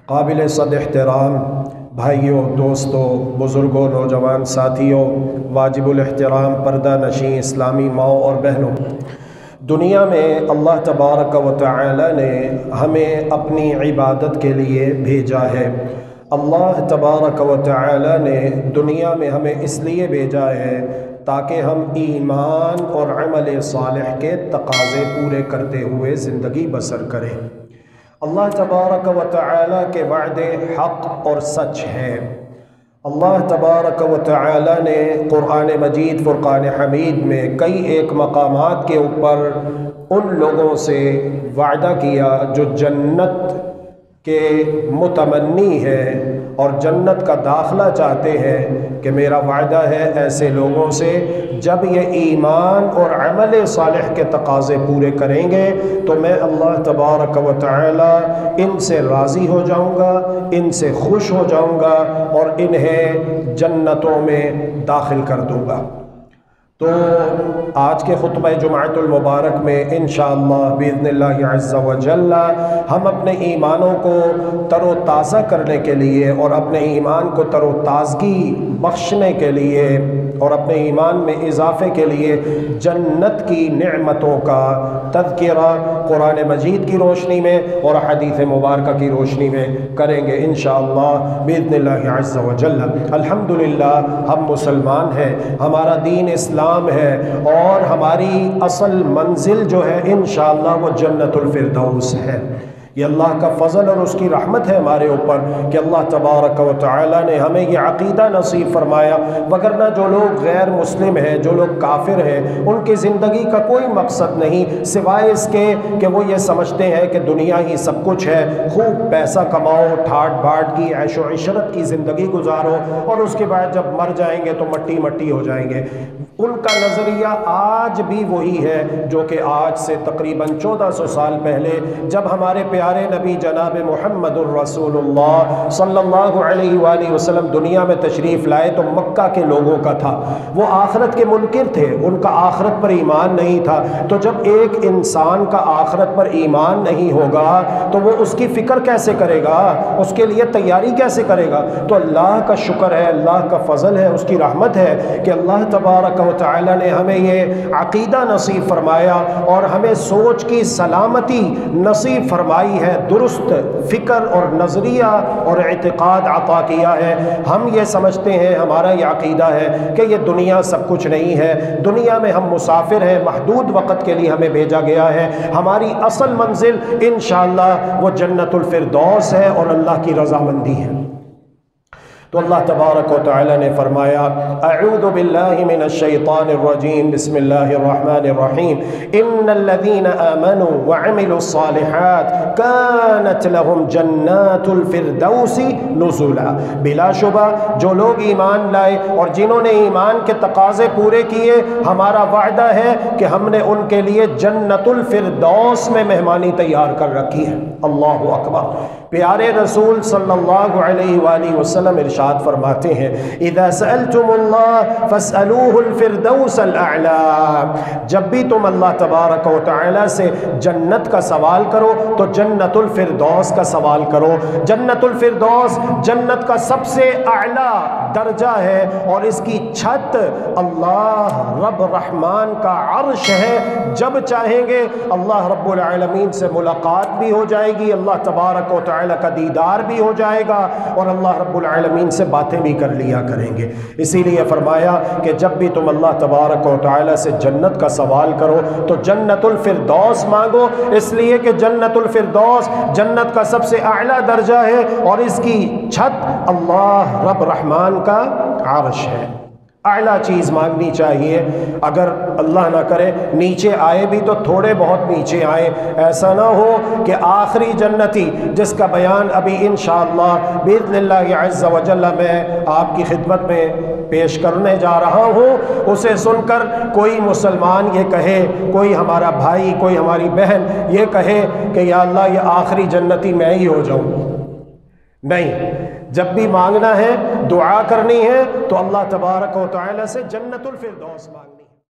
قابل صد احترام بھائیوں، دوستوں، بزرگوں، نوجوان ساتھیوں، واجب الاحترام پردہ نشین اسلامی ماؤں اور بہنوں، دنیا میں اللہ تبارک و تعالی نے ہمیں اپنی عبادت کے لیے بھیجا ہے۔ اللہ تبارک و تعالی نے دنیا میں ہمیں اس لیے بھیجا ہے تاکہ ہم ایمان اور عمل صالح کے تقاضے پورے کرتے ہوئے زندگی بسر کریں۔ اللہ تبارک و تعالی کے وعدے حق اور سچ ہیں۔ اللہ تبارک و تعالی نے قرآن مجید فرقان حمید میں کئی ایک مقامات کے اوپر ان لوگوں سے وعدہ کیا جو جنت کے متمنی ہیں اور جنت کا داخلہ چاہتے ہیں کہ میرا وعدہ ہے ایسے لوگوں سے جب یہ ایمان اور عمل صالح کے تقاضے پورے کریں گے تو میں اللہ تبارک و تعالی ان سے راضی ہو جاؤں گا، ان سے خوش ہو جاؤں گا اور انہیں جنتوں میں داخل کر دوں گا۔ تو آج کے خطبہ جمعۃ المبارک میں انشاءاللہ باذن اللہ عز و جل ہم اپنے ایمانوں کو تر و تازہ کرنے کے لیے اور اپنے ایمان کو تر و تازگی بخشنے کے لیے اور اپنے ایمان میں اضافے کے لیے جنت کی نعمتوں کا تذکرہ قرآن مجید کی روشنی میں اور حدیث مبارکہ کی روشنی میں کریں گے انشاءاللہ باذن اللہ عز و جل۔ الحمدللہ ہم مسلمان ہیں، ہمارا دین اسلام ہے اور ہماری اصل منزل جو ہے انشاءاللہ وہ جنت الفردوس ہے۔ یہ اللہ کا فضل اور اس کی رحمت ہے ہمارے اوپر کہ اللہ تبارک و تعالی نے ہمیں یہ عقیدہ نصیب فرمایا، وگرنہ جو لوگ غیر مسلم ہیں، جو لوگ کافر ہیں، ان کی زندگی کا کوئی مقصد نہیں سوائے اس کے کہ وہ یہ سمجھتے ہیں کہ دنیا ہی سب کچھ ہے، خوب پیسہ کماؤ، ٹھاٹ باٹ کی عیش و عشرت کی زندگی گزارو اور اس کے بعد جب مر جائیں گے تو مٹی مٹی ہو جائیں گے۔ ان کا نظریہ آج بھی وہی ہے جو کہ آج سے تقریباً 1400 سال پہلے جب ہمارے پیارے نبی جناب محمد الرسول اللہ صلی اللہ علیہ وآلہ وسلم دنیا میں تشریف لائے تو مکہ کے لوگوں کا تھا، وہ آخرت کے منکر تھے، ان کا آخرت پر ایمان نہیں تھا۔ تو جب ایک انسان کا آخرت پر ایمان نہیں ہوگا تو وہ اس کی فکر کیسے کرے گا، اس کے لیے تیاری کیسے کرے گا؟ تو اللہ کا شکر ہے، اللہ کا فضل ہے، اس کی رحمت ہے کہ اللہ تبارک و تعالی نے ہمیں یہ عقیدہ نصیب فرمایا اور ہمیں سوچ کی سلامتی نصیب فرمائی ہے، درست فکر اور نظریہ اور اعتقاد عطا کیا ہے۔ ہم یہ سمجھتے ہیں، ہمارا یہ عقیدہ ہے کہ یہ دنیا سب کچھ نہیں ہے، دنیا میں ہم مسافر ہیں، محدود وقت کے لیے ہمیں بھیجا گیا ہے، ہماری اصل منزل انشاءاللہ وہ جنت الفردوس ہے اور اللہ کی رضامندی ہے۔ تو اللہ تبارک و تعالی نے فرمایا اعوذ باللہ من الشیطان الرجیم بسم اللہ الرحمن الرحیم ان الذین آمنوا وعملوا الصالحات كانت لهم جنات الفردوس نزلا۔ بلا شبہ جو لوگ ایمان لائے اور جنہوں نے ایمان کے تقاضے پورے کیے، ہمارا وعدہ ہے کہ ہم نے ان کے لیے جنت الفردوس میں مہمانی تیار کر رکھی ہے۔ اللہ اکبر۔ پیارے رسول صلی اللہ علیہ وآلہ وسلم ارشاد فرماتے ہیں اذا سألتم اللہ فاسألوه الفردوس الاعلی، جب بھی تم اللہ تبارک و تعالی سے جنت کا سوال کرو تو جنت الفردوس کا سوال کرو۔ جنت الفردوس جنت کا سب سے اعلی درجہ ہے اور اس کی چھت اللہ رب رحمان کا عرش ہے۔ جب چاہیں گے اللہ رب العالمین سے ملاقات بھی ہو جائے گی، اللہ تبارک و تعالی کا دیدار بھی ہو جائے گا اور اللہ رب العالمین سے باتیں بھی کر لیا کریں گے۔ اسی لیے فرمایا کہ جب بھی تم اللہ تبارک و تعالی سے جنت کا سوال کرو تو جنت الفردوس مانگو، اس لیے کہ جنت الفردوس جنت کا سب سے اعلیٰ درجہ ہے اور اس کی چھت اللہ رب رحمان کا عرش ہے۔ اعلیٰ چیز مانگنی چاہیے، اگر اللہ نہ کرے نیچے آئے بھی تو تھوڑے بہت نیچے آئے، ایسا نہ ہو کہ آخری جنتی جس کا بیان ابھی انشاءاللہ باذن اللہ عز و جل میں آپ کی خدمت میں پیش کرنے جا رہا ہوں، اسے سن کر کوئی مسلمان یہ کہے، کوئی ہمارا بھائی، کوئی ہماری بہن یہ کہے کہ یا اللہ یہ آخری جنتی میں ہی ہو جاؤں۔ نہیں، جب بھی مانگنا ہے، دعا کرنی ہے تو اللہ تبارک و تعالی سے جنت الفردوس مانگنا۔